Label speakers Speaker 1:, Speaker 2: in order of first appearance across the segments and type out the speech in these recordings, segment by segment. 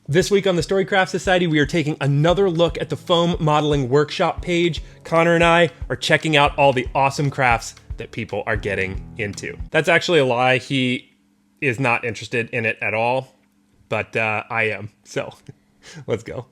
Speaker 1: This week on the Storycraft Society, we are taking another look at the foam modeling workshop page. Connor and I are checking out all the awesome crafts that people are getting into. That's actually a lie. He is not interested in it at all, but I am. So let's go.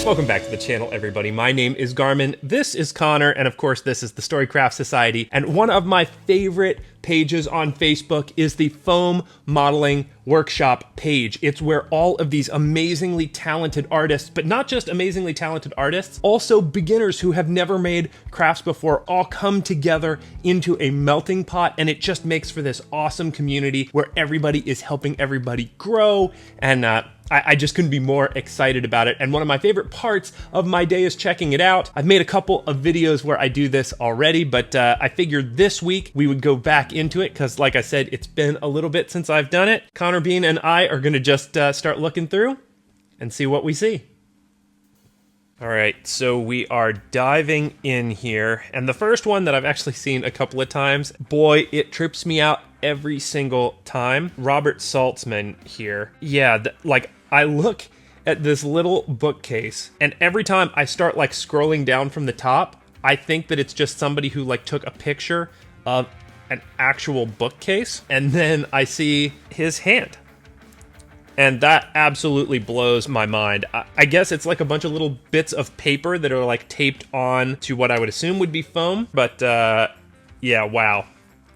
Speaker 1: Welcome back to the channel, everybody. My name is Garmin, this is Connor, and of course this is the Storycraft Society. And one of my favorite pages on Facebook is the foam modeling workshop page. It's where all of these amazingly talented artists, but not just amazingly talented artists, also beginners who have never made crafts before, all come together into a melting pot, and it just makes for this awesome community where everybody is helping everybody grow, and I just couldn't be more excited about it. And one of my favorite parts of my day is checking it out. I've made a couple of videos where I do this already, but I figured this week we would go back into it because, like I said, it's been a little bit since I've done it. Connor Bean and I are gonna just start looking through and see what we see. All right, so we are diving in here. And the first one that I've actually seen a couple of times, boy, it trips me out every single time. Robert Saltzman here. Yeah, I look at this little bookcase, and every time I start like scrolling down from the top, I think that it's just somebody who like took a picture of an actual bookcase, and then I see his hand. And that absolutely blows my mind. I guess it's like a bunch of little bits of paper that are like taped on to what I would assume would be foam. But yeah, wow.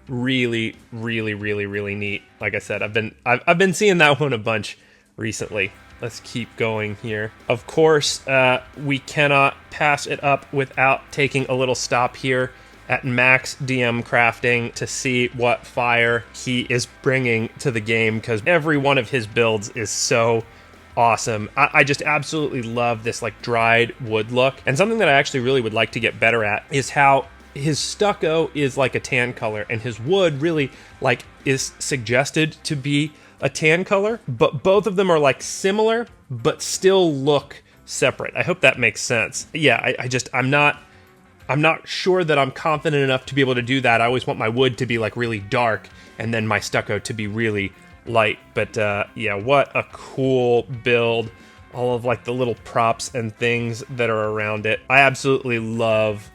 Speaker 1: Really, really, really, really neat. Like I said, I've been seeing that one a bunch recently. Let's keep going here. Of course, we cannot pass it up without taking a little stop here at Max DM Crafting to see what fire he is bringing to the game, because every one of his builds is so awesome. I just absolutely love this like dried wood look. And something that I actually really would like to get better at is how his stucco is like a tan color and his wood really like is suggested to be a tan color, but both of them are like similar but still look separate. I hope that makes sense. Yeah, I'm not sure that I'm confident enough to be able to do that. I always want my wood to be like really dark and then my stucco to be really light. But yeah, what a cool build. All of like the little props and things that are around it. I absolutely love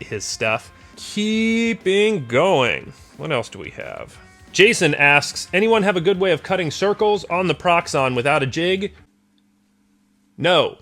Speaker 1: his stuff. Keeping going. What else do we have? Jason asks, anyone have a good way of cutting circles on the Proxon without a jig? No.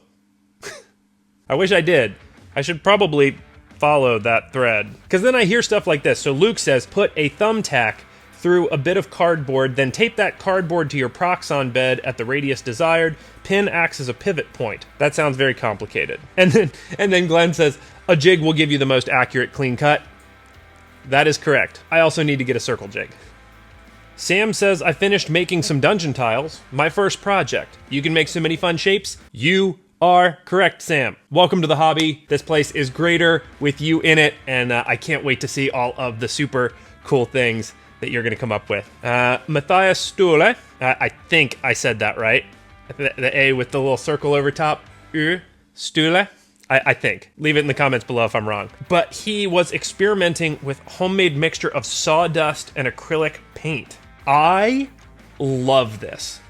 Speaker 1: I wish I did. I should probably follow that thread. Because then I hear stuff like this. So Luke says, put a thumbtack through a bit of cardboard, then tape that cardboard to your Proxon bed at the radius desired. Pin acts as a pivot point. That sounds very complicated. And then Glenn says, a jig will give you the most accurate clean cut. That is correct. I also need to get a circle jig. Sam says, I finished making some dungeon tiles. My first project. You can make so many fun shapes. You are correct, Sam. Welcome to the hobby. This place is greater with you in it, and I can't wait to see all of the super cool things that you're going to come up with. Matthias Stule, I think I said that right. The A with the little circle over top. Stule, I think. Leave it in the comments below if I'm wrong. But he was experimenting with homemade mixture of sawdust and acrylic paint. I love this.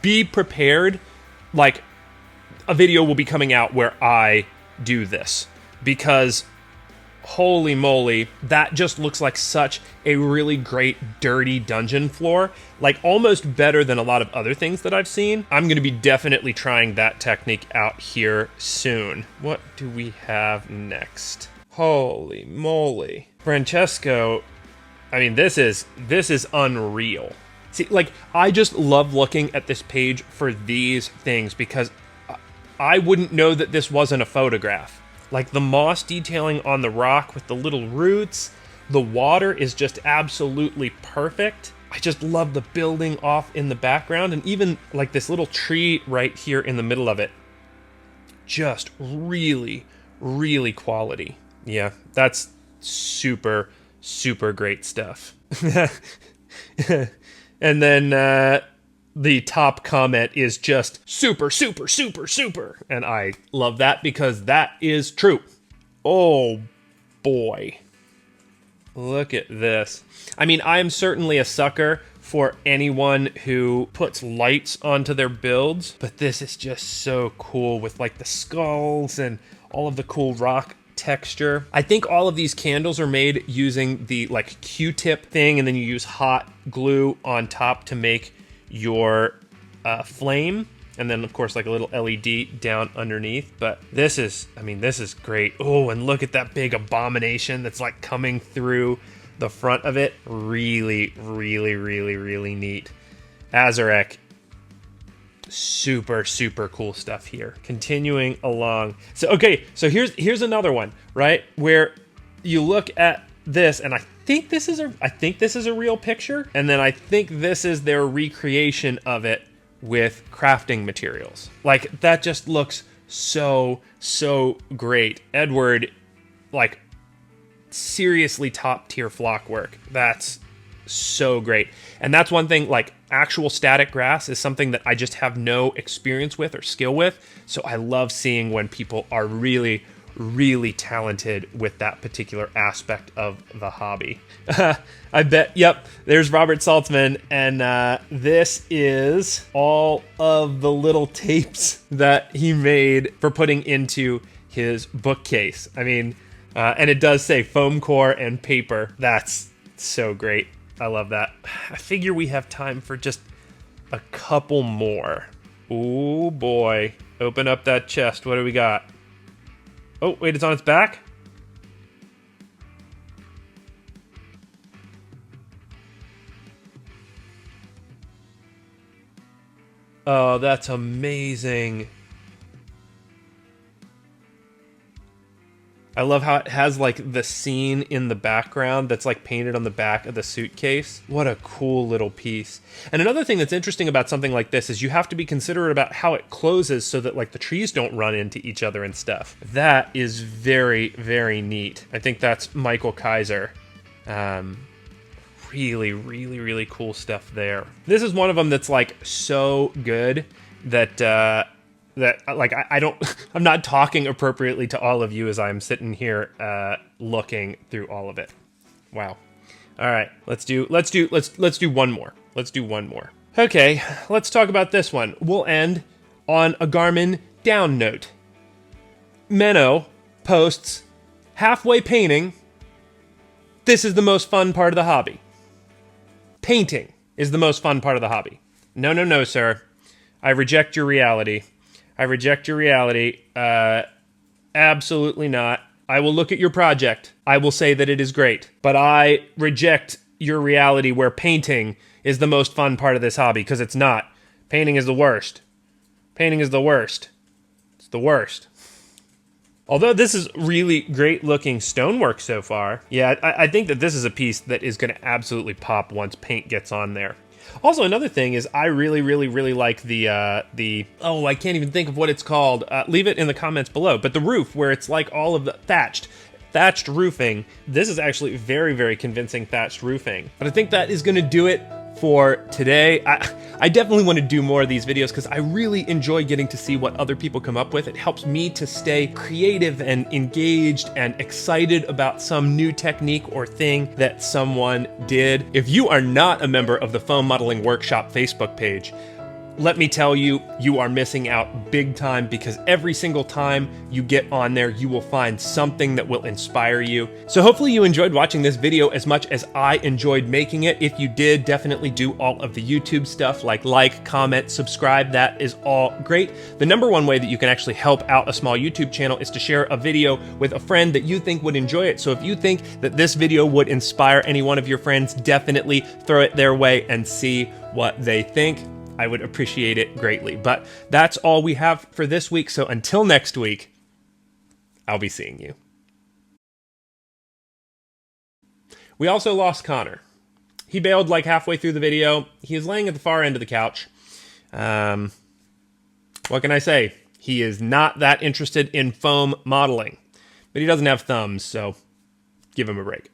Speaker 1: Be prepared, like, a video will be coming out where I do this, because holy moly, that just looks like such a really great dirty dungeon floor, like almost better than a lot of other things that I've seen. I'm going to be definitely trying that technique out here soon. What do we have next? Holy moly. Francesco, I mean, this is unreal. See, like, I just love looking at this page for these things because I wouldn't know that this wasn't a photograph. Like the moss detailing on the rock with the little roots, the water is just absolutely perfect. I just love the building off in the background, and even like this little tree right here in the middle of it. Just really, really quality. Yeah, that's super, super great stuff. And then the top comment is just super, super, super, super. And I love that because that is true. Oh boy. Look at this. I mean, I'm certainly a sucker for anyone who puts lights onto their builds, but this is just so cool with like the skulls and all of the cool rock texture. I think all of these candles are made using the like Q-tip thing, and then you use hot glue on top to make your flame. And then, of course, like a little LED down underneath. But this is, I mean, this is great. Oh, and look at that big abomination that's like coming through the front of it. Really, really, really, really neat. Azarek, super, super cool stuff here. Continuing along. So, okay, so here's another one, right? Where you look at this, and I think this is a real picture. And then I think this is their recreation of it with crafting materials. Like, that just looks so great. Edward, like, seriously top tier flock work. That's so great. And that's one thing, like, actual static grass is something that I just have no experience with or skill with. So I love seeing when people are really talented with that particular aspect of the hobby. I bet, yep, there's Robert Saltzman, and this is all of the little tapes that he made for putting into his bookcase. I mean, and it does say foam core and paper. That's so great. I love that. I figure we have time for just a couple more. Oh boy. Open up that chest. What do we got? Oh, wait, it's on its back? Oh, that's amazing. I love how it has like the scene in the background that's like painted on the back of the suitcase. What a cool little piece. And another thing that's interesting about something like this is you have to be considerate about how it closes so that like the trees don't run into each other and stuff. That is very, very neat. I think that's Michael Kaiser. Really cool stuff there. This is one of them that's like so good that like I'm not talking appropriately to all of you as I'm sitting here looking through all of it. Wow. All right, let's do one more. Let's do one more. Okay, let's talk about this one. We'll end on a Garmin down note. Menno posts, halfway painting. This is the most fun part of the hobby. Painting is the most fun part of the hobby. No, sir. I reject your reality. I reject your reality. Absolutely not. I will look at your project. I will say that it is great. But I reject your reality where painting is the most fun part of this hobby, because it's not. Painting is the worst. Painting is the worst. It's the worst. Although this is really great looking stonework so far, yeah, I think that this is a piece that is going to absolutely pop once paint gets on there. Also, another thing is I really like the oh, I can't even think of what it's called. Leave it in the comments below. But the roof, where it's like all of the thatched roofing. This is actually very convincing thatched roofing. But I think that is going to do it for today. I definitely want to do more of these videos because I really enjoy getting to see what other people come up with. It helps me to stay creative and engaged and excited about some new technique or thing that someone did. If you are not a member of the Foam Modeling Workshop Facebook page, let me tell you, you are missing out big time, because every single time you get on there, you will find something that will inspire you. So hopefully you enjoyed watching this video as much as I enjoyed making it. If you did, definitely do all of the YouTube stuff like, comment, subscribe. That is all great. The number one way that you can actually help out a small YouTube channel is to share a video with a friend that you think would enjoy it. So if you think that this video would inspire any one of your friends, definitely throw it their way and see what they think. I would appreciate it greatly. But that's all we have for this week. So until next week, I'll be seeing you. We also lost Connor. He bailed like halfway through the video. He is laying at the far end of the couch. What can I say? He is not that interested in foam modeling. But he doesn't have thumbs, so give him a break.